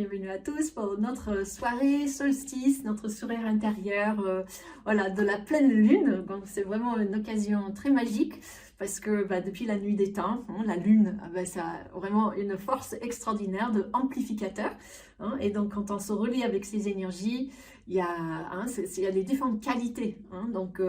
bienvenue à tous pour notre soirée solstice, notre sourire intérieur, voilà, de la pleine lune. Donc c'est vraiment une occasion très magique parce que depuis la nuit des temps, hein, la lune, ça a vraiment une force extraordinaire de amplificateur. Hein, et donc quand on se relie avec ces énergies, il y a, il y a les différentes qualités. Hein, donc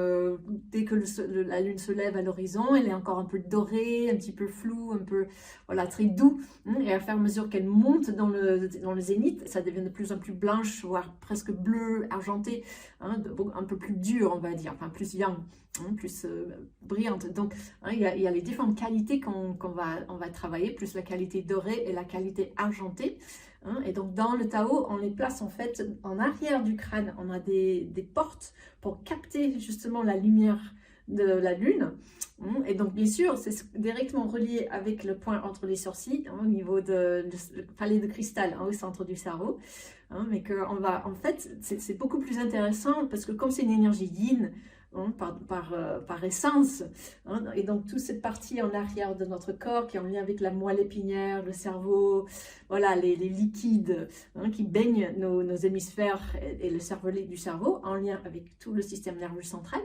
dès que la lune se lève à l'horizon, elle est encore un peu dorée, un petit peu floue, un peu voilà, très doux. Et à faire à mesure qu'elle monte dans le zénith, ça devient de plus en plus blanche, voire presque bleu, argenté, hein, un peu plus dur, on va dire, enfin plus yang, hein, plus brillante. Donc, hein, il y a les différentes qualités qu'on va travailler, plus la qualité dorée et la qualité argentée. Hein, et donc, dans le Tao, on les place en fait en arrière du crâne. On a des portes pour capter justement la lumière de la lune. Et donc, bien sûr, c'est directement relié avec le point entre les sourcils, hein, au niveau du palais de cristal, hein, au centre du cerveau. Hein, mais qu'on va, en fait, c'est beaucoup plus intéressant parce que comme c'est une énergie yin, hein, par essence, hein, et donc toute cette partie en arrière de notre corps qui est en lien avec la moelle épinière, le cerveau, voilà, les liquides, hein, qui baignent nos hémisphères et le cervelet du cerveau, en lien avec tout le système nerveux central.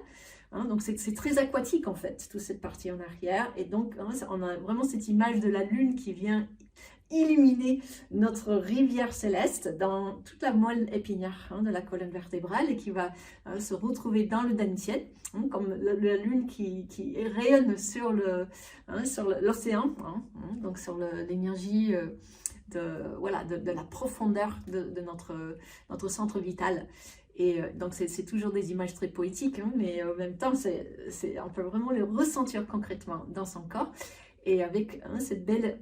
Hein, donc c'est très aquatique en fait, toute cette partie en arrière. Et donc hein, on a vraiment cette image de la lune qui vient illuminer notre rivière céleste dans toute la moelle épinière, hein, de la colonne vertébrale, et qui va se retrouver dans le Dantian, hein, comme la lune qui rayonne sur l'océan, hein, donc sur l'énergie voilà, de la profondeur de notre centre vital. Et donc c'est toujours des images très poétiques, hein, mais en même temps on peut vraiment les ressentir concrètement dans son corps. Et avec hein, cette belle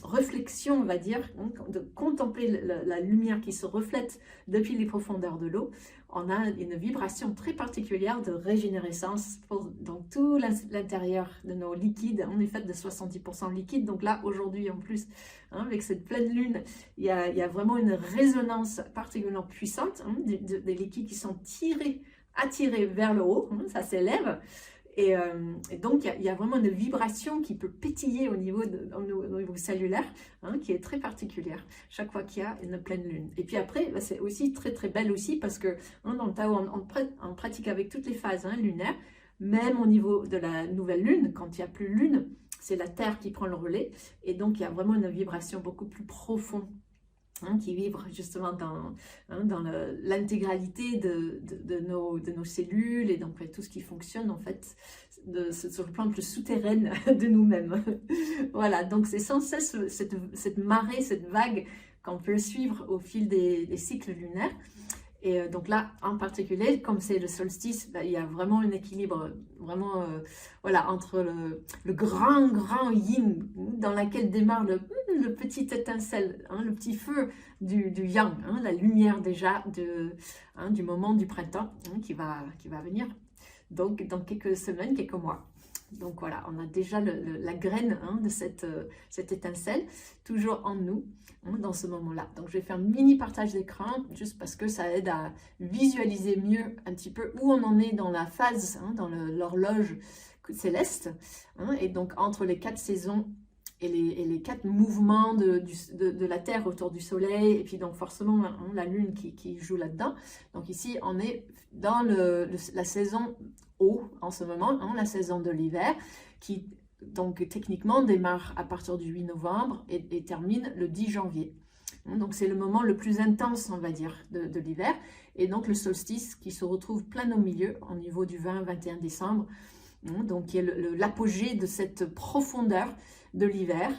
réflexion, on va dire, hein, de contempler la lumière qui se reflète depuis les profondeurs de l'eau, on a une vibration très particulière de régénérescence dans tout l'intérieur de nos liquides. On est fait de 70% liquide, donc là, aujourd'hui, en plus, hein, avec cette pleine lune, il y a vraiment une résonance particulièrement puissante, hein, des liquides qui sont attirés vers le haut, hein, ça s'élève. Et donc, il y a vraiment une vibration qui peut pétiller au niveau cellulaire, hein, qui est très particulière, chaque fois qu'il y a une pleine lune. Et puis après, c'est aussi très très belle aussi, parce que hein, dans le Tao, on pratique avec toutes les phases, hein, lunaires, même au niveau de la nouvelle lune, quand il n'y a plus lune, c'est la Terre qui prend le relais, et donc il y a vraiment une vibration beaucoup plus profonde, hein, qui vibre justement dans l'intégralité de nos cellules, et donc tout ce qui fonctionne en fait sur le plan plus souterrain de nous-mêmes. Voilà, donc c'est sans cesse cette marée, cette vague qu'on peut suivre au fil des cycles lunaires. Et donc là, en particulier, comme c'est le solstice, il y a vraiment un équilibre vraiment, voilà, entre le grand yin, dans lequel démarre le petit étincelle, hein, le petit feu du yang, hein, la lumière déjà du moment du printemps, hein, qui va venir donc dans quelques semaines, quelques mois. Donc voilà, on a déjà la graine, hein, de cette étincelle, toujours en nous, hein, dans ce moment-là. Donc je vais faire un mini partage d'écran, juste parce que ça aide à visualiser mieux un petit peu où on en est dans la phase, hein, dans l'horloge céleste, hein, et donc entre les 4 saisons et les 4 mouvements de la Terre autour du Soleil, et puis donc forcément, hein, la Lune qui joue là-dedans. Donc ici, on est dans la saison haut en ce moment, hein, la saison de l'hiver, qui donc techniquement démarre à partir du 8 novembre et termine le 10 janvier. Donc c'est le moment le plus intense, on va dire, de l'hiver, et donc le solstice qui se retrouve plein au milieu, au niveau du 20-21 décembre, donc qui est l'apogée de cette profondeur de l'hiver.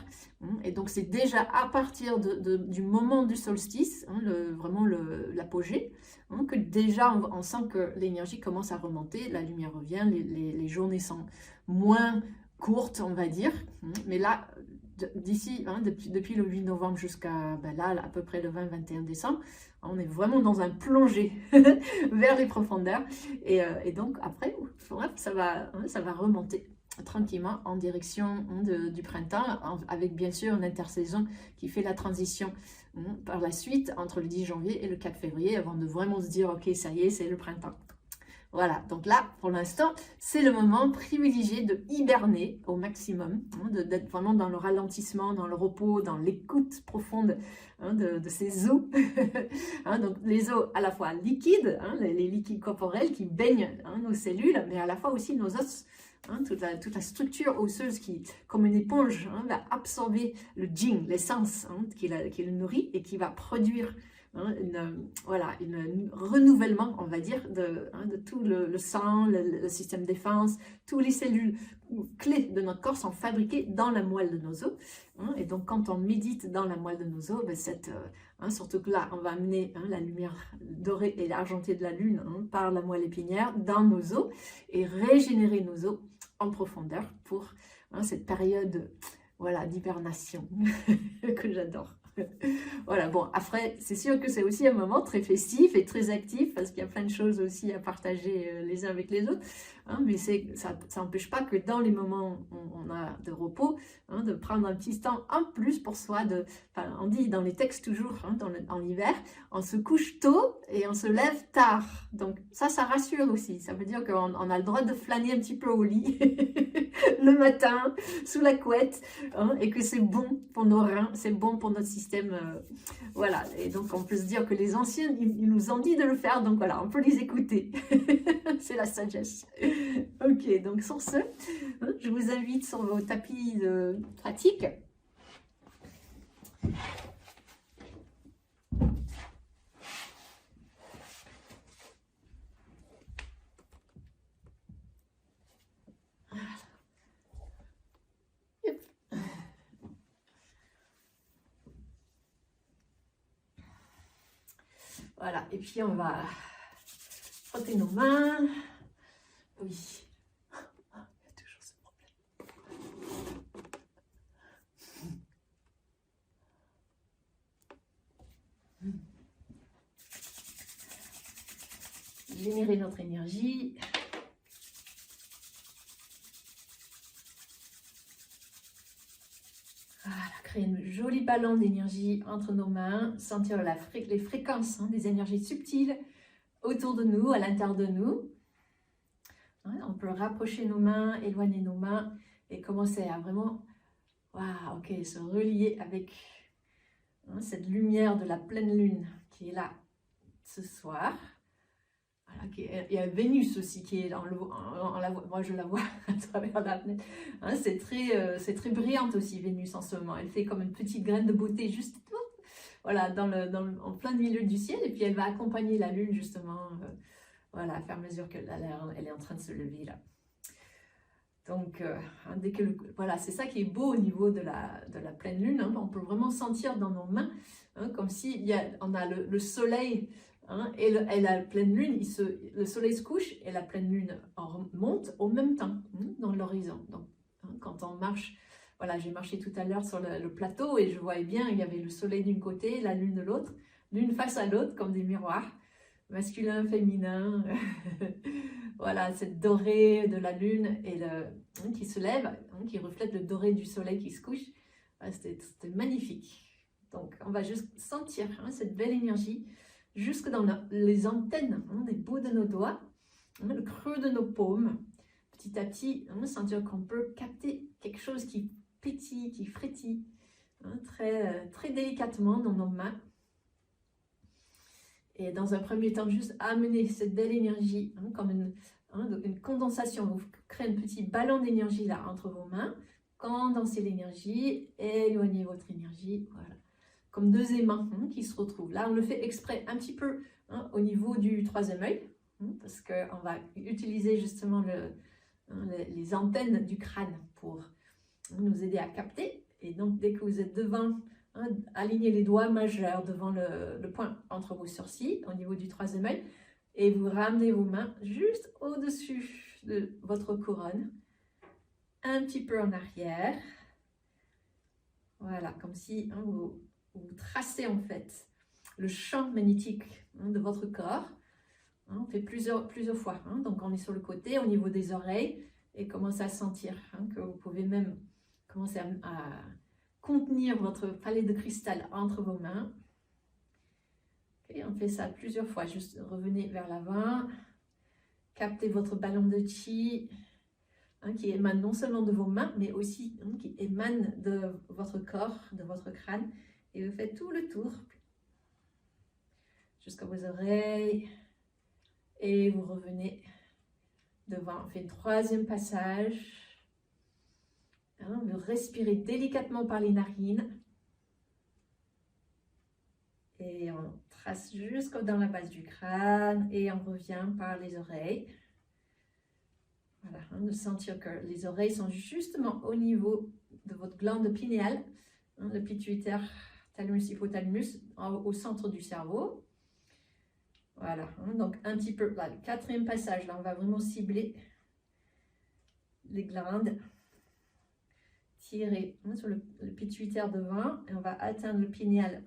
Et donc c'est déjà à partir du moment du solstice, hein, vraiment l'apogée, hein, que déjà on sent que l'énergie commence à remonter, la lumière revient, les journées sont moins courtes, on va dire. Mais là, d'ici, hein, depuis le 8 novembre jusqu'à là, à peu près le 20-21 décembre, on est vraiment dans un plongée vers les profondeurs. Et donc après, ça va remonter tranquillement en direction du printemps, avec bien sûr une intersaison qui fait la transition par la suite entre le 10 janvier et le 4 février, avant de vraiment se dire ok, ça y est, c'est le printemps. Voilà, donc là, pour l'instant, c'est le moment privilégié de hiberner au maximum, hein, d'être vraiment dans le ralentissement, dans le repos, dans l'écoute profonde, hein, de ces os. Hein, donc les os à la fois liquides, hein, les liquides corporels qui baignent, hein, nos cellules, mais à la fois aussi nos os. Hein, toute la structure osseuse qui, comme une éponge, hein, va absorber le jing, l'essence, hein, qui le nourrit et qui va produire, hein, voilà, un renouvellement, on va dire, de tout le sang, le système de défense. Toutes les cellules clés de notre corps sont fabriquées dans la moelle de nos os. Hein, et donc, quand on médite dans la moelle de nos os, ben, surtout que là, on va amener, hein, la lumière dorée et argentée de la lune, hein, par la moelle épinière dans nos os et régénérer nos os en profondeur pour, hein, cette période, voilà, d'hibernation que j'adore. Voilà, bon, après, c'est sûr que c'est aussi un moment très festif et très actif parce qu'il y a plein de choses aussi à partager les uns avec les autres, hein, mais ça n'empêche pas que dans les moments où on a de repos, hein, de prendre un petit temps en plus pour soi. Enfin, on dit dans les textes toujours, hein, en hiver, on se couche tôt et on se lève tard. Donc ça rassure aussi. Ça veut dire qu'on a le droit de flâner un petit peu au lit le matin, sous la couette, hein, et que c'est bon pour nos reins, c'est bon pour notre système. Voilà, et donc on peut se dire que les anciens, ils nous ont dit de le faire, donc voilà, on peut les écouter. C'est la sagesse. Ok, donc sur ce, je vous invite sur vos tapis de pratique. Voilà, et puis on va frotter nos mains. Oui. Il y a toujours ce problème. Générer notre énergie. Voilà, créer une jolie ballon d'énergie entre nos mains, sentir les fréquences, hein, des énergies subtiles autour de nous, à l'intérieur de nous. Hein, on peut rapprocher nos mains, éloigner nos mains et commencer à vraiment, waouh, ok, se relier avec, hein, cette lumière de la pleine lune qui est là ce soir. Voilà, il y a Vénus aussi qui est dans moi je la vois à travers la fenêtre. Hein, c'est très brillante aussi Vénus en ce moment. Elle fait comme une petite graine de beauté juste, voilà, en plein milieu du ciel, et puis elle va accompagner la lune justement, voilà, à fur et à mesure qu'elle elle est en train de se lever là. Donc, hein, voilà, c'est ça qui est beau au niveau de la pleine lune, hein, on peut vraiment sentir dans nos mains, hein, comme si on a le soleil, hein, et la pleine lune, le soleil se couche et la pleine lune monte au même temps, hein, dans l'horizon. Donc, hein, quand on marche, voilà, j'ai marché tout à l'heure sur le plateau et je voyais bien, il y avait le soleil d'un côté, la lune de l'autre, l'une face à l'autre comme des miroirs, masculin, féminin. Voilà, cette dorée de la lune et qui se lève, hein, qui reflète le doré du soleil qui se couche. C'était magnifique. Donc, on va juste sentir, hein, cette belle énergie jusque dans les antennes, hein, des bouts de nos doigts, hein, le creux de nos paumes. Petit à petit, on sentir qu'on peut capter quelque chose qui pétille, qui frétille, hein, très délicatement dans nos mains. Et dans un premier temps, juste amener cette belle énergie, hein, comme une condensation. Vous créez un petit ballon d'énergie là entre vos mains. Condensez l'énergie, éloignez votre énergie. Voilà. Comme deux aimants, hein, qui se retrouvent. Là, on le fait exprès un petit peu, hein, au niveau du troisième œil, hein, parce qu'on va utiliser justement les antennes du crâne pour nous aider à capter. Et donc, dès que vous êtes devant, hein, alignez les doigts majeurs devant le point entre vos sourcils, au niveau du troisième œil, et vous ramenez vos mains juste au-dessus de votre couronne, un petit peu en arrière. Voilà, comme si, hein, vous tracez en fait le champ magnétique, hein, de votre corps. Hein, on fait plusieurs fois. Hein, donc, on est sur le côté, au niveau des oreilles, et commencez à sentir, hein, que vous pouvez même commencer à contenir votre palais de cristal entre vos mains. Et on fait ça plusieurs fois. Juste revenez vers l'avant. captez votre ballon de chi qui émane non seulement de vos mains, mais aussi qui émane de votre corps, de votre crâne. Et vous faites tout le tour jusqu'à vos oreilles. Et vous revenez devant. On fait un troisième passage. Vous respirez délicatement par les narines. Et on trace jusqu'au dans la base du crâne. Et on revient par les oreilles. Voilà, de sentir que les oreilles sont justement au niveau de votre glande pinéale, le pituitaire, thalamus, hypothalamus, au centre du cerveau. Voilà, donc un petit peu, là, le quatrième passage, là on va vraiment cibler les glandes, tirer sur le pituitaire devant, et on va atteindre le pinéal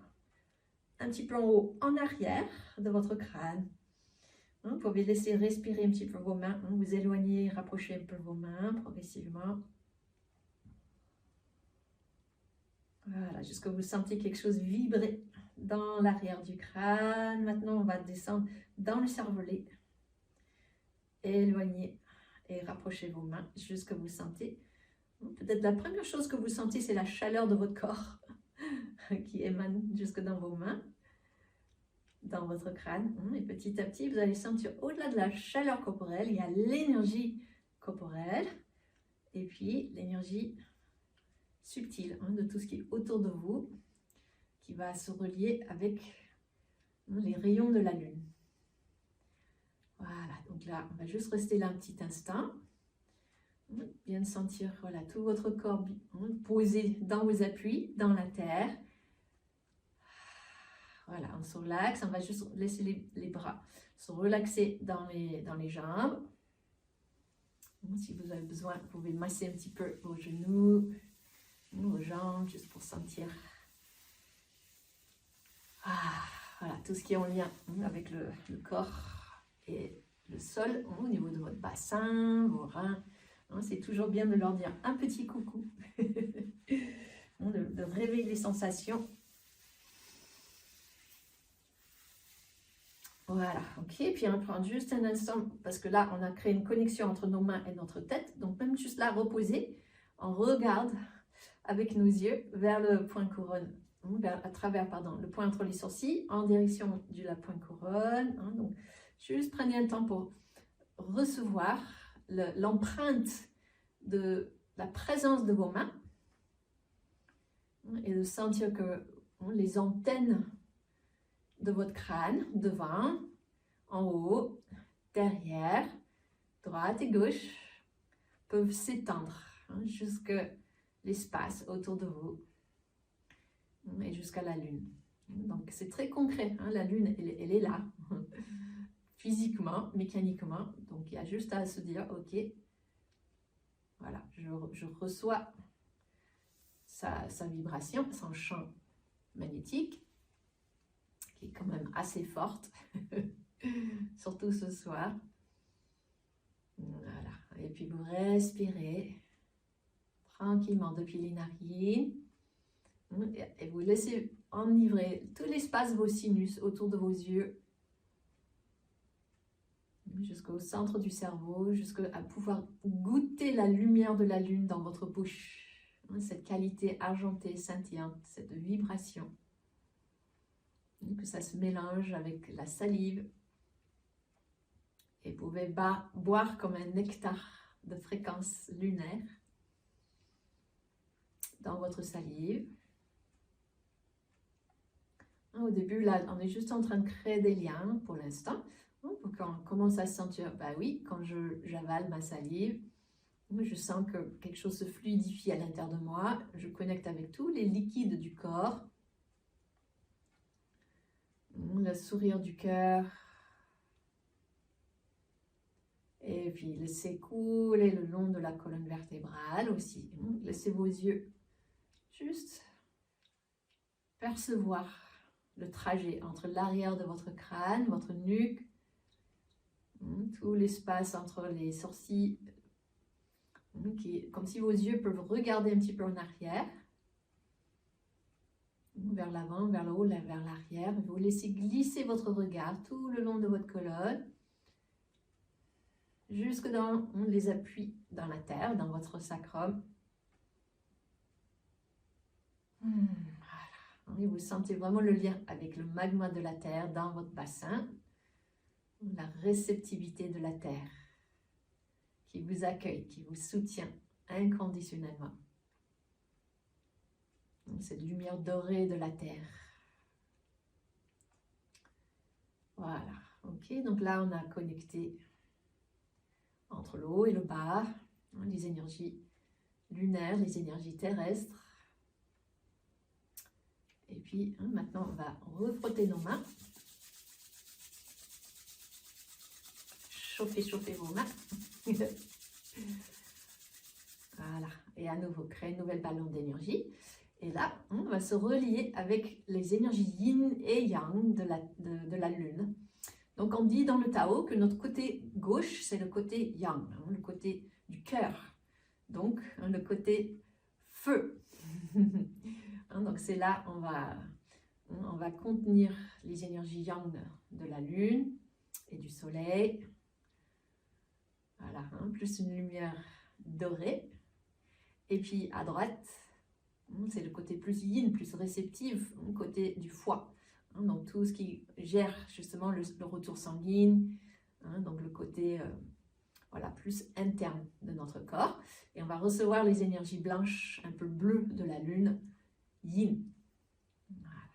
un petit peu en haut, en arrière de votre crâne. Vous pouvez laisser respirer un petit peu vos mains, vous éloigner, rapprocher un peu vos mains progressivement. Voilà, jusqu'à vous sentez quelque chose vibrer dans l'arrière du crâne. Maintenant, on va descendre dans le cervelet. Éloignez et rapprochez vos mains jusqu'à vous sentez. Peut-être la première chose que vous sentez, c'est la chaleur de votre corps qui émane jusque dans vos mains, dans votre crâne. Et petit à petit, vous allez sentir au-delà de la chaleur corporelle, il y a l'énergie corporelle et puis l'énergie subtile de tout ce qui est autour de vous, qui va se relier avec les rayons de la lune. Voilà, donc là, on va juste rester là un petit instant. Bien sentir voilà, tout votre corps posé dans vos appuis, dans la terre. Voilà, on se relaxe, on va juste laisser les bras se relaxer dans les jambes. Si vous avez besoin, vous pouvez masser un petit peu vos genoux, vos jambes, juste pour sentir voilà, tout ce qui est en lien avec le corps et le sol, au niveau de votre bassin, vos reins. C'est toujours bien de leur dire un petit coucou, de réveiller les sensations. Voilà, ok, puis on prend juste un instant, parce que là, on a créé une connexion entre nos mains et notre tête, donc même juste là, reposer, on regarde avec nos yeux vers le point couronne, à travers, le point entre les sourcils, en direction de la point couronne. Donc, juste prenez un temps pour recevoir l'empreinte de la présence de vos mains et de sentir que les antennes de votre crâne, devant, en haut, derrière, droite et gauche, peuvent s'étendre jusqu'à l'espace autour de vous et jusqu'à la lune. Donc c'est très concret, la lune elle est là, physiquement, mécaniquement, donc il y a juste à se dire, ok, voilà, je reçois sa vibration, son champ magnétique, qui est quand même assez forte, surtout ce soir. Voilà, et puis vous respirez tranquillement depuis les narines et vous laissez enivrer tout l'espace de vos sinus autour de vos yeux jusqu'au centre du cerveau, jusqu'à pouvoir goûter la lumière de la lune dans votre bouche, cette qualité argentée, scintillante, cette vibration, que ça se mélange avec la salive et vous pouvez boire comme un nectar de fréquence lunaire dans votre salive. Au début, là, on est juste en train de créer des liens pour l'instant. Pour qu'on commence à se sentir, bah oui, quand j'avale ma salive, je sens que quelque chose se fluidifie à l'intérieur de moi. Je connecte avec tous les liquides du corps. Le sourire du cœur. Et puis laissez couler le long de la colonne vertébrale aussi. Laissez vos yeux juste percevoir le trajet entre l'arrière de votre crâne, votre nuque, tout l'espace entre les sourcils, comme si vos yeux peuvent regarder un petit peu en arrière, vers l'avant, vers le haut, vers l'arrière. Vous laissez glisser votre regard tout le long de votre colonne. jusque dans les appuis dans la terre, dans votre sacrum. Voilà. Et vous sentez vraiment le lien avec le magma de la terre dans votre bassin, la réceptivité de la terre qui vous accueille, qui vous soutient inconditionnellement. Cette lumière dorée de la terre. Voilà. Ok, donc là on a connecté entre le haut et le bas, les énergies lunaires, les énergies terrestres. Et puis maintenant on va refrotter nos mains. Chauffer vos mains. Voilà. Et à nouveau, créer une nouvelle ballon d'énergie. Et là, on va se relier avec les énergies yin et yang de la lune. Donc on dit dans le Tao que notre côté gauche, c'est le côté yang, le côté du cœur. Donc le côté feu. Donc c'est là, on va contenir les énergies yang de la lune et du soleil. Voilà, plus une lumière dorée. Et puis à droite, c'est le côté plus yin, plus réceptif, côté du foie. Donc tout ce qui gère justement le retour sanguin, donc le côté voilà, plus interne de notre corps. Et on va recevoir les énergies blanches, un peu bleues de la lune, yin. Voilà.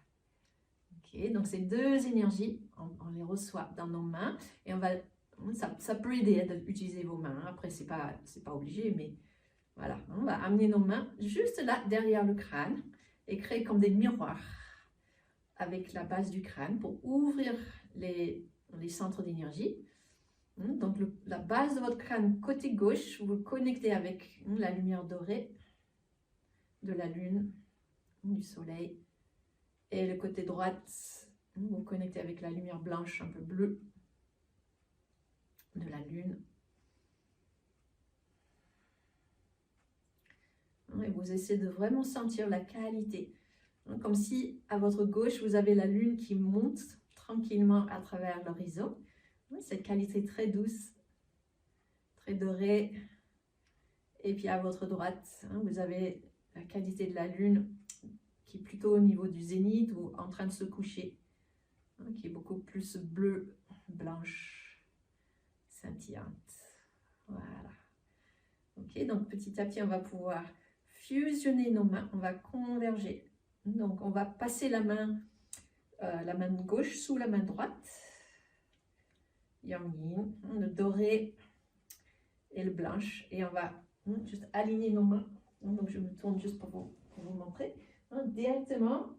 Ok, donc ces deux énergies, on les reçoit dans nos mains et on va, ça peut aider d'utiliser vos mains. Après, c'est pas obligé, mais voilà, on va amener nos mains juste là, derrière le crâne et créer comme des miroirs avec la base du crâne pour ouvrir les centres d'énergie. Donc la base de votre crâne côté gauche, vous le connectez avec la lumière dorée de la lune, du soleil. Et le côté droite, vous vous connectez avec la lumière blanche un peu bleue de la lune. Et vous essayez de vraiment sentir la qualité. Comme si à votre gauche, vous avez la lune qui monte tranquillement à travers l'horizon. Cette qualité très douce, très dorée. Et puis à votre droite, vous avez la qualité de la lune qui est plutôt au niveau du zénith ou en train de se coucher, qui est beaucoup plus bleue, blanche, scintillante. Voilà. Ok, donc petit à petit, on va pouvoir fusionner nos mains, on va converger. Donc on va passer la main gauche sous la main droite, yang yin, le doré et le blanche, et on va juste aligner nos mains. Donc je me tourne juste pour vous montrer, directement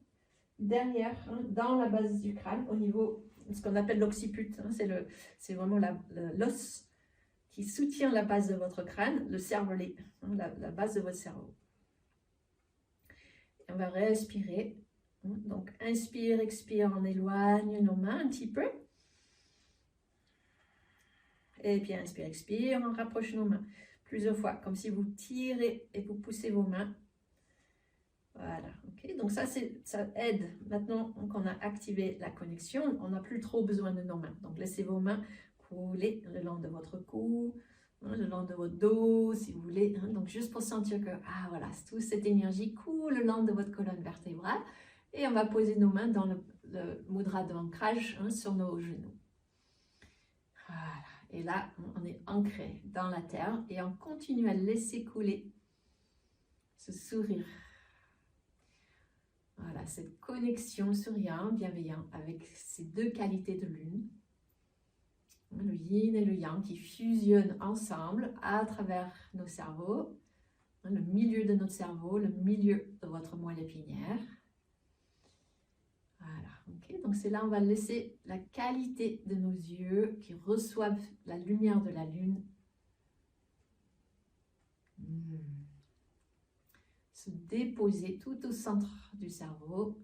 derrière, dans la base du crâne, au niveau de ce qu'on appelle l'occiput. C'est vraiment l'os qui soutient la base de votre crâne, le cervelet, la base de votre cerveau. Et on va respirer. Donc, inspire, expire, on éloigne nos mains un petit peu. Et puis, inspire, expire, on rapproche nos mains plusieurs fois, comme si vous tirez et vous poussez vos mains. Voilà, ok. Donc ça aide. Maintenant qu'on a activé la connexion, on n'a plus trop besoin de nos mains. Donc, laissez vos mains couler le long de votre cou, le long de votre dos, si vous voulez. Donc, juste pour sentir que, voilà, toute cette énergie coule le long de votre colonne vertébrale. Et on va poser nos mains dans le mudra de ancrage sur nos genoux. Voilà. Et là, on est ancré dans la terre et on continue à laisser couler ce sourire. Voilà, cette connexion souriante, bienveillante avec ces deux qualités de lune. Le yin et le yang qui fusionnent ensemble à travers nos cerveaux. Le milieu de notre cerveau, le milieu de votre moelle épinière. Voilà, ok. Donc c'est là on va laisser la qualité de nos yeux qui reçoivent la lumière de la lune se déposer tout au centre du cerveau,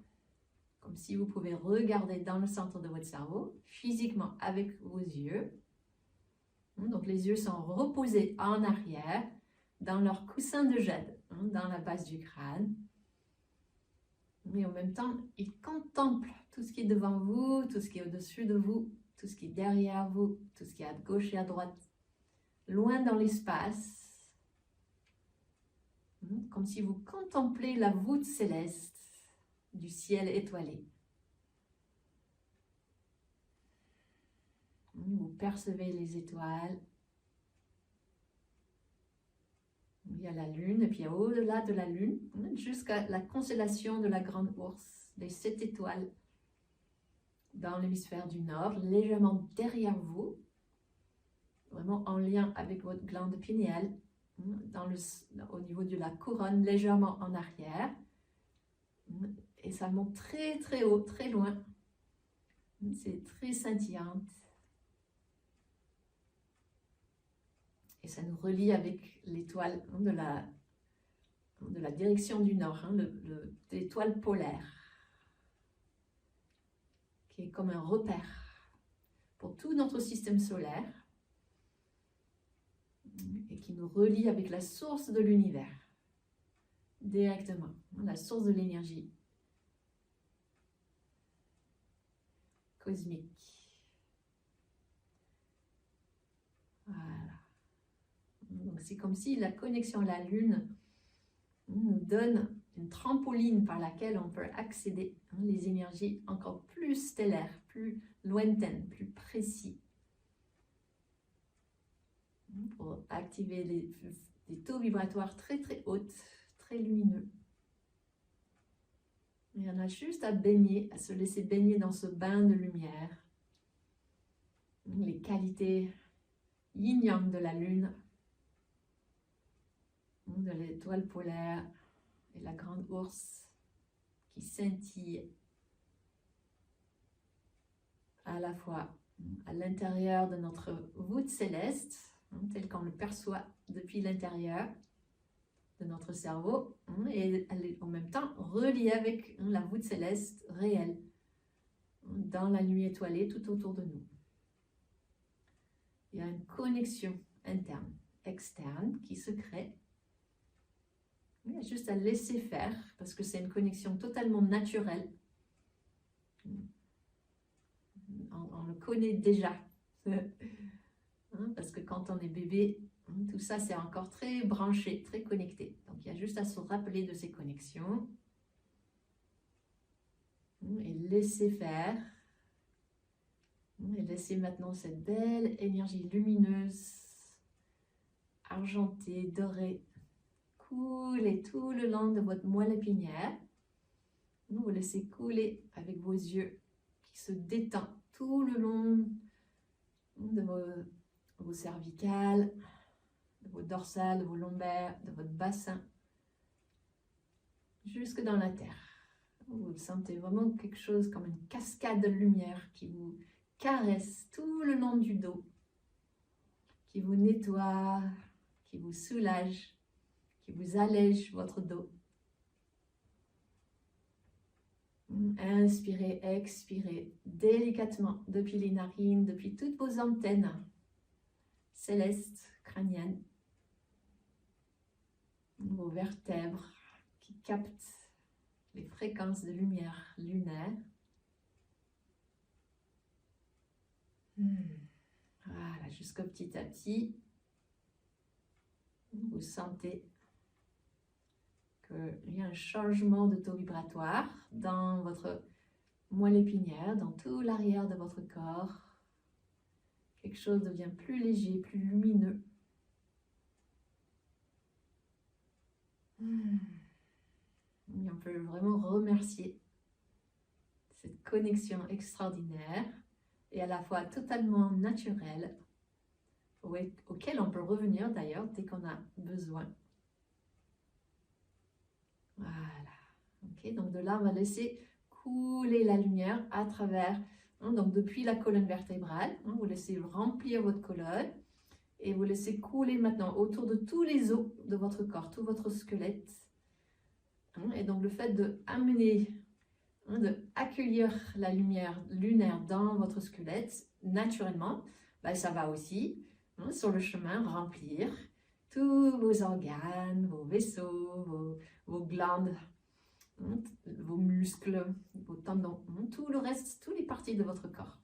comme si vous pouvez regarder dans le centre de votre cerveau, physiquement avec vos yeux. Donc les yeux sont reposés en arrière, dans leur coussin de jade, dans la base du crâne. Mais en même temps, ils contemplent tout ce qui est devant vous, tout ce qui est au-dessus de vous, tout ce qui est derrière vous, tout ce qui est à gauche et à droite. loin dans l'espace, comme si vous contemplez la voûte céleste du ciel étoilé. Vous percevez les étoiles. Il y a la lune, et puis au-delà de la lune, jusqu'à la constellation de la Grande Ourse, les 7 étoiles dans l'hémisphère du nord, légèrement derrière vous, vraiment en lien avec votre glande pinéale, au niveau de la couronne, légèrement en arrière. Et ça monte très très haut, très loin. C'est très scintillant. Et ça nous relie avec l'étoile de la direction du nord, l'étoile polaire, qui est comme un repère pour tout notre système solaire et qui nous relie avec la source de l'univers, directement, la source de l'énergie cosmique. Voilà. Donc c'est comme si la connexion à la Lune nous donne une trampoline par laquelle on peut accéder les énergies encore plus stellaires, plus lointaines, plus précis, pour activer des taux vibratoires très très hautes, très lumineux. Et on a juste à baigner, à se laisser baigner dans ce bain de lumière. Les qualités yin-yang de la Lune, de l'étoile polaire et la Grande Ourse qui scintille à la fois à l'intérieur de notre voûte céleste, tel qu'on le perçoit depuis l'intérieur de notre cerveau, et en même temps relié avec la voûte céleste réelle, dans la nuit étoilée tout autour de nous. Il y a une connexion interne, externe qui se crée. Il y a juste à laisser faire, parce que c'est une connexion totalement naturelle. On le connaît déjà. Parce que quand on est bébé, tout ça c'est encore très branché, très connecté. Donc il y a juste à se rappeler de ces connexions. Et laisser faire. Et laisser maintenant cette belle énergie lumineuse, argentée, dorée, couler tout le long de votre moelle épinière. Vous laissez couler avec vos yeux qui se détendent tout le long de vos cervicales, de vos dorsales, de vos lombaires, de votre bassin, jusque dans la terre. Vous sentez vraiment quelque chose comme une cascade de lumière qui vous caresse tout le long du dos, qui vous nettoie, qui vous soulage, qui vous allège votre dos. Inspirez, expirez délicatement depuis les narines, depuis toutes vos antennes célestes, crâniennes, vos vertèbres qui captent les fréquences de lumière lunaire. Voilà, jusqu'au petit à petit, vous sentez qu'il y a un changement de taux vibratoire dans votre moelle épinière, dans tout l'arrière de votre corps. Quelque chose devient plus léger, plus lumineux. Et on peut vraiment remercier cette connexion extraordinaire et à la fois totalement naturelle, auquel on peut revenir d'ailleurs dès qu'on a besoin. Voilà. Okay, donc de là, on va laisser couler la lumière à travers, donc depuis la colonne vertébrale, vous laissez remplir votre colonne et vous laissez couler maintenant autour de tous les os de votre corps, tout votre squelette. Et donc le fait d'amener, d'accueillir la lumière lunaire dans votre squelette, naturellement, ça va aussi, sur le chemin, remplir tous vos organes, vos vaisseaux, vos glandes, vos muscles, vos tendons, tout le reste, toutes les parties de votre corps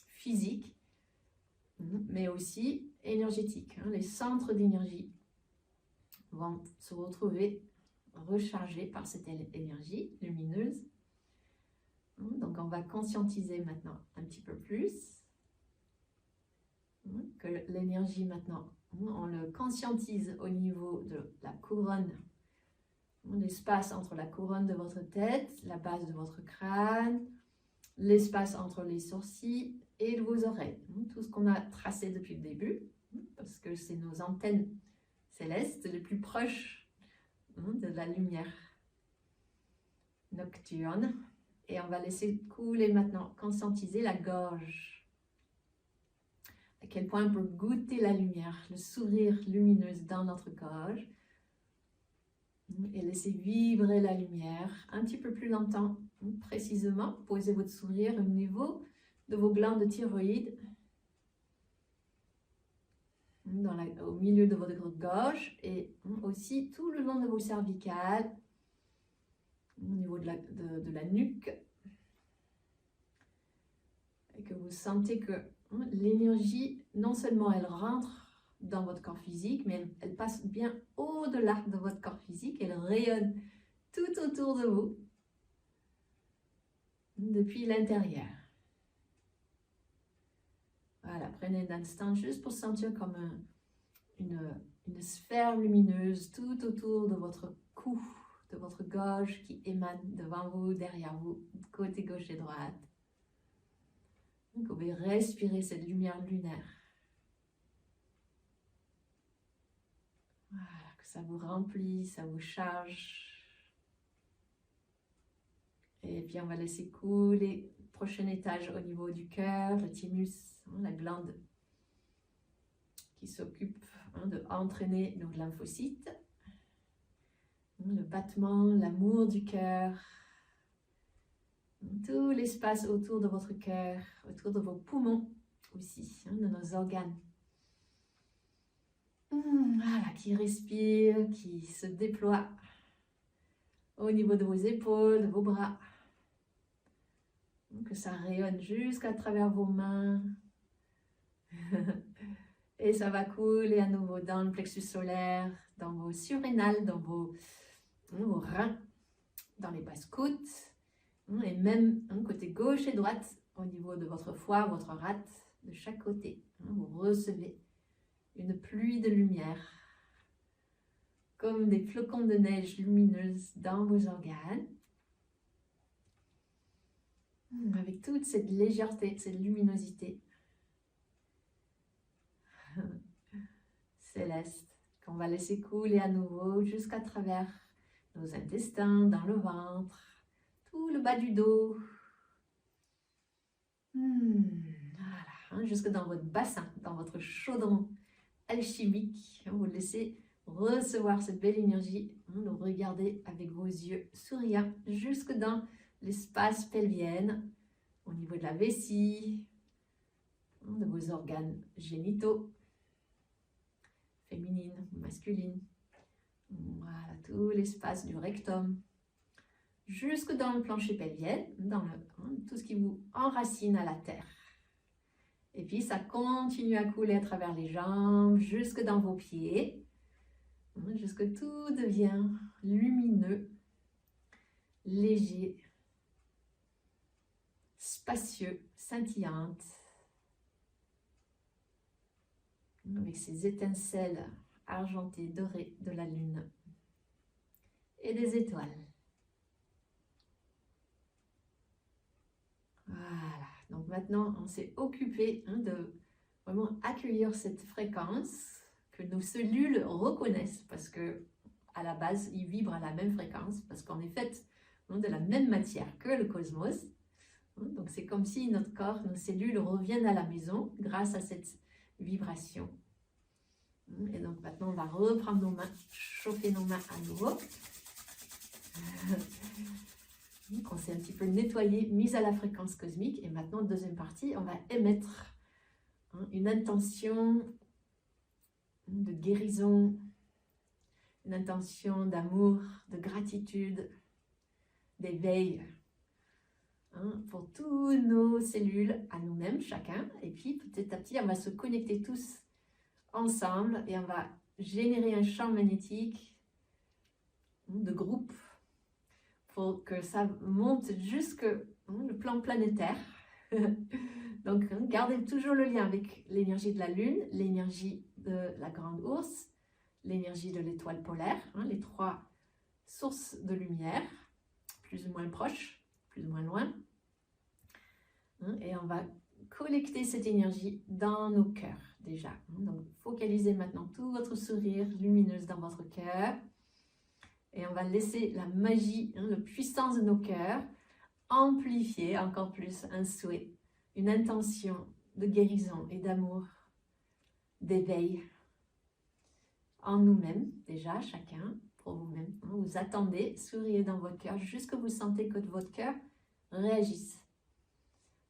physique, mais aussi énergétiques. Les centres d'énergie vont se retrouver rechargés par cette énergie lumineuse. Donc, on va conscientiser maintenant un petit peu plus que l'énergie maintenant, on le conscientise au niveau de la couronne, l'espace entre la couronne de votre tête, la base de votre crâne, l'espace entre les sourcils et vos oreilles. Tout ce qu'on a tracé depuis le début, parce que c'est nos antennes célestes les plus proches de la lumière nocturne. Et on va laisser couler maintenant, conscientiser la gorge. À quel point on peut goûter la lumière, le sourire lumineuse dans notre gorge. Et laissez vibrer la lumière un petit peu plus longtemps, précisément. Posez votre sourire au niveau de vos glandes thyroïdes, au milieu de votre gorge et aussi tout le long de vos cervicales, au niveau de la nuque. Et que vous sentez que l'énergie, non seulement elle rentre dans votre corps physique, mais elle passe bien au-delà de votre corps physique, elle rayonne tout autour de vous, depuis l'intérieur. Voilà, prenez un instant juste pour sentir comme une sphère lumineuse tout autour de votre cou, de votre gorge qui émane devant vous, derrière vous, côté gauche et droite. Vous pouvez respirer cette lumière lunaire. Voilà, que ça vous remplit, ça vous charge. Et puis on va laisser couler. Prochain étage au niveau du cœur, le thymus, la glande qui s'occupe d'entraîner nos lymphocytes. Le battement, l'amour du cœur. Tout l'espace autour de votre cœur, autour de vos poumons aussi, de nos organes. Voilà, qui respire, qui se déploie au niveau de vos épaules, de vos bras. Que ça rayonne jusqu'à travers vos mains. Et ça va couler à nouveau dans le plexus solaire, dans vos surrénales, dans vos reins, dans les basses-côtes. Et même côté gauche et droite, au niveau de votre foie, votre rate, de chaque côté. Vous recevez une pluie de lumière, comme des flocons de neige lumineuses dans vos organes. Avec toute cette légèreté, cette luminosité céleste, qu'on va laisser couler à nouveau jusqu'à travers nos intestins, dans le ventre, tout le bas du dos. Voilà, jusque dans votre bassin, dans votre chaudron alchimique. Vous laissez recevoir cette belle énergie. Donc regardez avec vos yeux souriants jusque dans l'espace pelvien, au niveau de la vessie, de vos organes génitaux, féminines, masculines. Voilà, tout l'espace du rectum, jusque dans le plancher pelvien, dans tout ce qui vous enracine à la terre. Et puis ça continue à couler à travers les jambes, jusque dans vos pieds, jusque tout devient lumineux, léger, spacieux, scintillante, avec ces étincelles argentées, dorées de la lune et des étoiles. Voilà, donc maintenant on s'est occupé de vraiment accueillir cette fréquence que nos cellules reconnaissent parce que à la base ils vibrent à la même fréquence parce qu'on est fait de la même matière que le cosmos. Donc c'est comme si notre corps, nos cellules reviennent à la maison grâce à cette vibration. Et donc maintenant on va reprendre nos mains, chauffer nos mains à nouveau. On s'est un petit peu nettoyé, mis à la fréquence cosmique. Et maintenant, deuxième partie, on va émettre une intention de guérison, une intention d'amour, de gratitude, d'éveil, hein, pour toutes nos cellules, à nous-mêmes, chacun. Et puis, petit à petit, on va se connecter tous ensemble et on va générer un champ magnétique de groupe pour que ça monte jusque le plan planétaire. Donc, gardez toujours le lien avec l'énergie de la Lune, l'énergie de la Grande Ourse, l'énergie de l'étoile polaire, les trois sources de lumière, plus ou moins proches, plus ou moins loin. Et on va collecter cette énergie dans nos cœurs déjà. Donc, focalisez maintenant tout votre sourire lumineuse dans votre cœur. Et on va laisser la magie, la puissance de nos cœurs amplifier encore plus un souhait, une intention de guérison et d'amour, d'éveil en nous-mêmes, déjà, chacun, pour vous-même. Vous attendez, souriez dans votre cœur, jusqu'à vous sentez que votre cœur réagisse.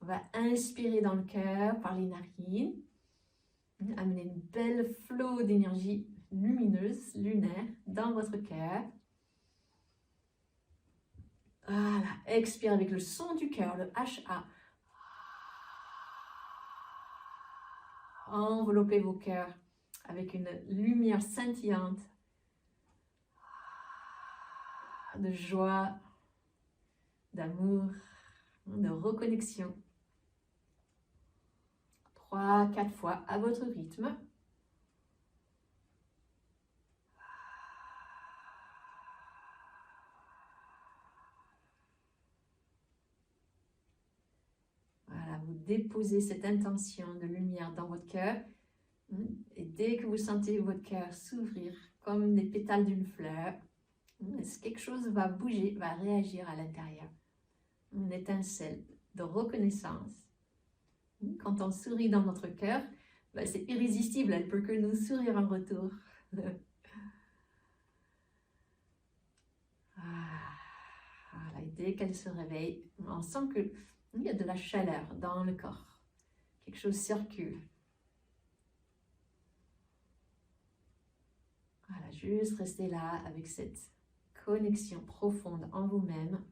On va inspirer dans le cœur par les narines, amener une belle flot d'énergie lumineuse, lunaire, dans votre cœur. Voilà, expire avec le son du cœur, le HA. Enveloppez vos cœurs avec une lumière scintillante de joie, d'amour, de reconnexion. 3-4 fois à votre rythme. Voilà, vous déposez cette intention de lumière dans votre cœur. Et dès que vous sentez votre cœur s'ouvrir comme des pétales d'une fleur, quelque chose va bouger, va réagir à l'intérieur. Une étincelle de reconnaissance. Quand on sourit dans notre cœur, c'est irrésistible, elle ne peut que nous sourire en retour. Voilà, et dès qu'elle se réveille, on sent qu'il y a de la chaleur dans le corps. Quelque chose circule. Voilà, juste restez là avec cette connexion profonde en vous-même.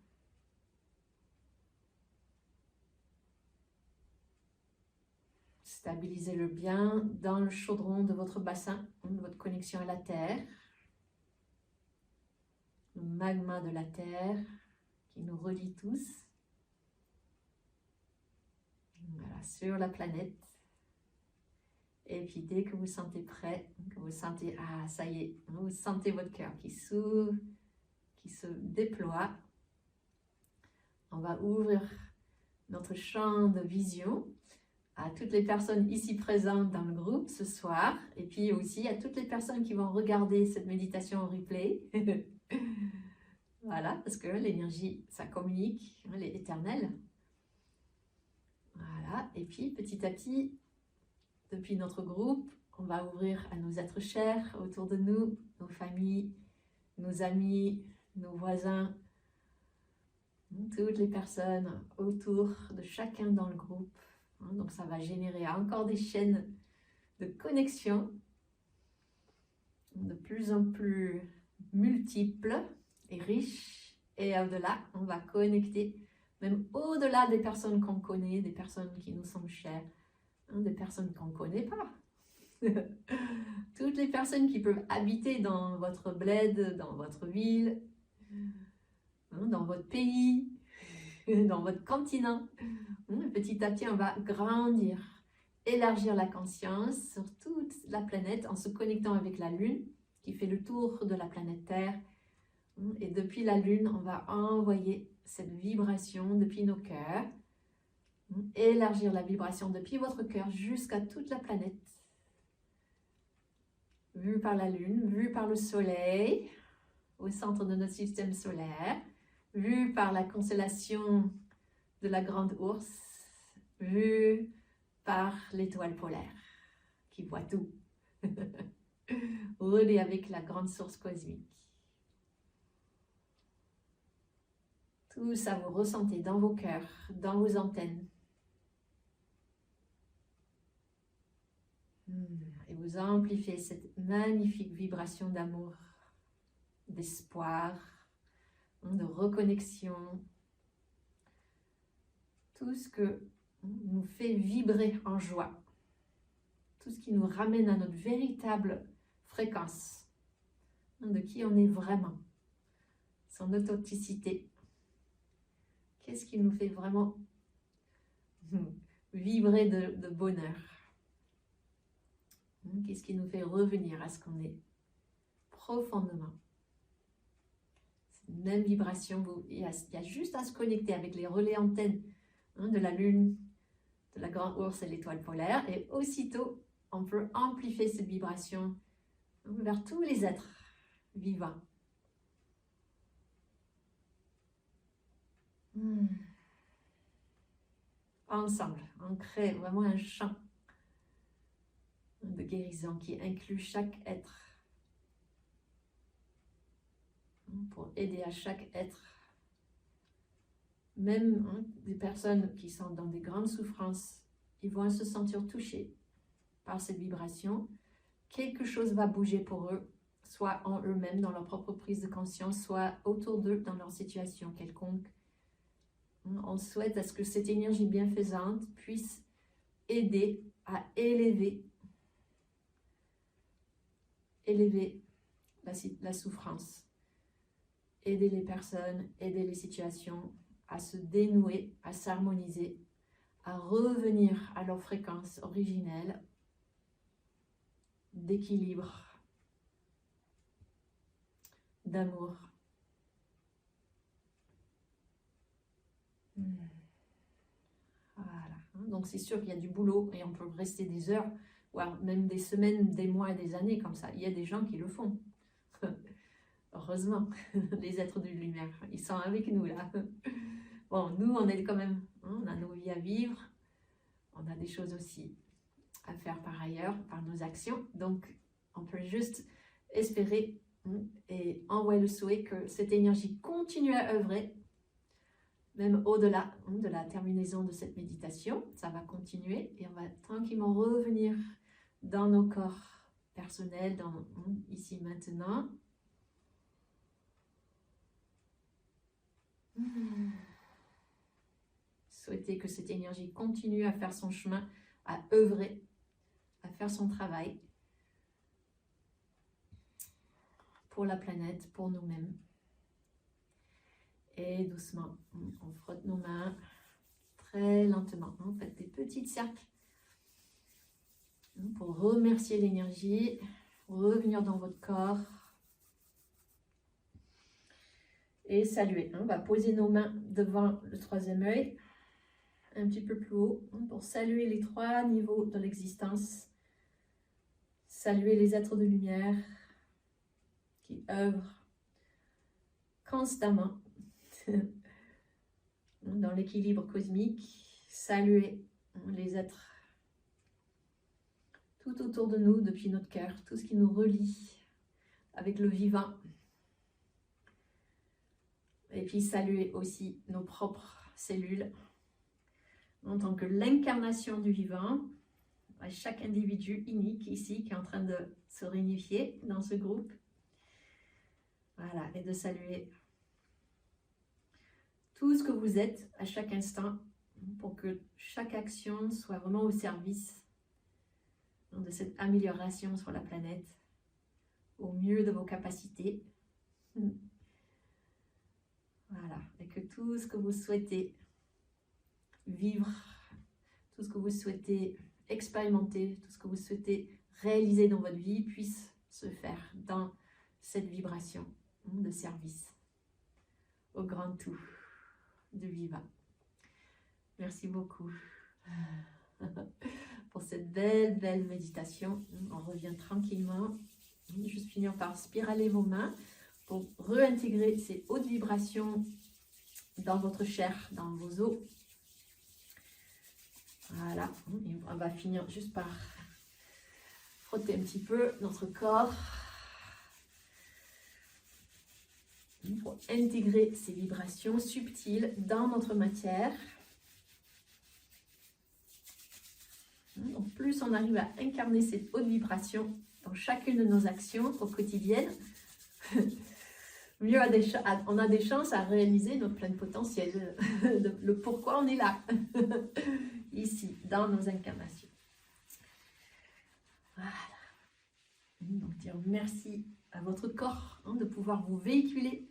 Stabilisez-le bien dans le chaudron de votre bassin, de votre connexion à la terre. Le magma de la terre qui nous relie tous. Voilà, sur la planète. Et puis dès que vous vous sentez prêt, que vous sentez, ah ça y est, vous sentez votre cœur qui s'ouvre, qui se déploie, on va ouvrir notre champ de vision à toutes les personnes ici présentes dans le groupe ce soir, et puis aussi à toutes les personnes qui vont regarder cette méditation en replay. Voilà, parce que l'énergie, ça communique, elle est éternelle. Voilà, et puis petit à petit, depuis notre groupe, on va ouvrir à nos êtres chers autour de nous, nos familles, nos amis, nos voisins, toutes les personnes autour de chacun dans le groupe. Donc ça va générer encore des chaînes de connexion de plus en plus multiples et riches. Et au-delà, on va connecter même au-delà des personnes qu'on connaît, des personnes qui nous sont chères, des personnes qu'on ne connaît pas. Toutes les personnes qui peuvent habiter dans votre bled, dans votre ville, dans votre pays, dans votre continent. Petit à petit, on va grandir, élargir la conscience sur toute la planète en se connectant avec la Lune qui fait le tour de la planète Terre. Et depuis la Lune, on va envoyer cette vibration depuis nos cœurs, élargir la vibration depuis votre cœur jusqu'à toute la planète. Vue par la Lune, vue par le Soleil, au centre de notre système solaire, vue par la constellation de la Grande Ourse, vue par l'étoile polaire qui voit tout. Relié avec la grande source cosmique. Tout ça, vous ressentez dans vos cœurs, dans vos antennes. Et vous amplifiez cette magnifique vibration d'amour, d'espoir, de reconnexion, tout ce que nous fait vibrer en joie, tout ce qui nous ramène à notre véritable fréquence, de qui on est vraiment, son authenticité. Qu'est-ce qui nous fait vraiment vibrer de bonheur? Qu'est-ce qui nous fait revenir à ce qu'on est profondément? Cette même vibration, il y a juste à se connecter avec les relais antennes de la Lune, de la Grande Ourse et l'étoile polaire, et aussitôt, on peut amplifier cette vibration vers tous les êtres vivants. Ensemble, on crée vraiment un champ de guérison qui inclut chaque être pour aider à chaque être, même des personnes qui sont dans des grandes souffrances, ils vont se sentir touchés par cette vibration. Quelque chose va bouger pour eux, soit en eux-mêmes, dans leur propre prise de conscience, soit autour d'eux, dans leur situation quelconque. On souhaite à ce que cette énergie bienfaisante puisse aider à élever la souffrance, aider les personnes, aider les situations à se dénouer, à s'harmoniser, à revenir à leur fréquence originelle d'équilibre, d'amour. Voilà. Donc c'est sûr qu'il y a du boulot et on peut rester des heures, voire même des semaines, des mois et des années comme ça. Il y a des gens qui le font. Heureusement, les êtres de lumière, ils sont avec nous là. Bon, nous, on est quand même, on a nos vies à vivre, on a des choses aussi à faire par ailleurs, par nos actions. Donc, on peut juste espérer et envoyer le souhait que cette énergie continue à œuvrer, même au-delà de la terminaison de cette méditation. Ça va continuer et on va tranquillement revenir dans nos corps personnels, ici maintenant. Souhaiter que cette énergie continue à faire son chemin, à œuvrer, à faire son travail pour la planète, pour nous-mêmes. Et doucement, on frotte nos mains très lentement. Faites des petits cercles pour remercier l'énergie, revenir dans votre corps et saluer. On va poser nos mains devant le troisième œil, un petit peu plus haut, pour saluer les 3 niveaux de l'existence. Saluer les êtres de lumière qui œuvrent constamment dans l'équilibre cosmique. Saluer les êtres tout autour de nous, depuis notre cœur, tout ce qui nous relie avec le vivant. Et puis saluer aussi nos propres cellules en tant que l'incarnation du vivant, à chaque individu unique ici qui est en train de se réunifier dans ce groupe. Voilà, et de saluer tout ce que vous êtes à chaque instant pour que chaque action soit vraiment au service de cette amélioration sur la planète, au mieux de vos capacités. Voilà, et que tout ce que vous souhaitez vivre, tout ce que vous souhaitez expérimenter, tout ce que vous souhaitez réaliser dans votre vie puisse se faire dans cette vibration de service au grand tout du vivant. Merci beaucoup pour cette belle méditation. On revient tranquillement. Juste finir par spiraler vos mains pour réintégrer ces hautes vibrations dans votre chair, dans vos os. Voilà, et on va finir juste par frotter un petit peu notre corps pour intégrer ces vibrations subtiles dans notre matière. Donc plus on arrive à incarner cette haute vibration dans chacune de nos actions au quotidien, mieux on a des chances à réaliser notre plein potentiel, le pourquoi on est là, ici, dans nos incarnations. Voilà. Donc dire merci à votre corps de pouvoir vous véhiculer,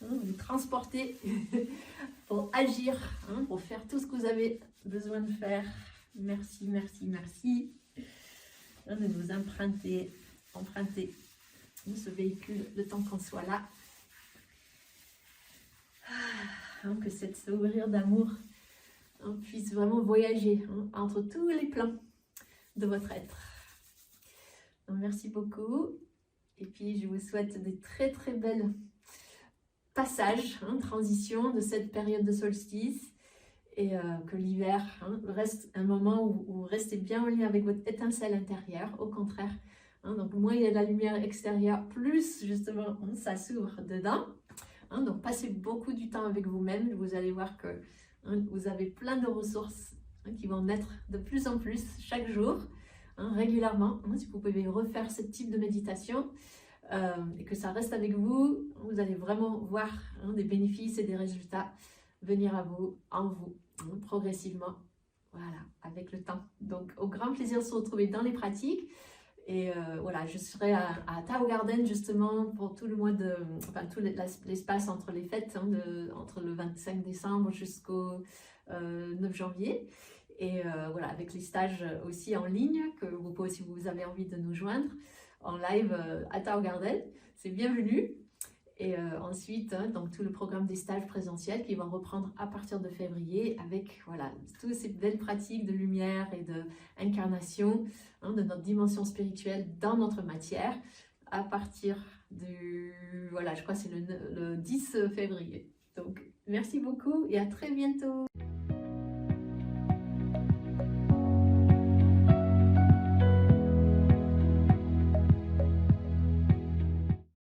vous transporter pour agir, pour faire tout ce que vous avez besoin de faire. Merci, merci, merci de nous emprunter ce véhicule le temps qu'on soit là. Que cette sourire d'amour puisse vraiment voyager entre tous les plans de votre être. Donc, merci beaucoup. Et puis, je vous souhaite des très très belles passages, transition de cette période de solstice. Et que l'hiver reste un moment où vous restez bien en lien avec votre étincelle intérieure. Au contraire, donc moins il y a de la lumière extérieure, plus justement ça s'ouvre dedans. Donc passez beaucoup du temps avec vous-même. Vous allez voir que vous avez plein de ressources qui vont naître de plus en plus chaque jour, régulièrement. Si vous pouvez refaire ce type de méditation et que ça reste avec vous, vous allez vraiment voir des bénéfices et des résultats venir à vous, en vous, progressivement, voilà, avec le temps. Donc, au grand plaisir de se retrouver dans les pratiques. Et voilà, je serai à Tao Garden justement pour tout le mois de, enfin tout l'espace entre les fêtes, entre le 25 décembre jusqu'au 9 janvier. Et voilà, avec les stages aussi en ligne, que vous pouvez, si vous avez envie de nous joindre en live à Tao Garden, c'est bienvenu. Et ensuite, donc tout le programme des stages présentiels qui vont reprendre à partir de février avec voilà, toutes ces belles pratiques de lumière et d'incarnation de notre dimension spirituelle dans notre matière à partir du, voilà, je crois que c'est le 10 février. Donc, merci beaucoup et à très bientôt.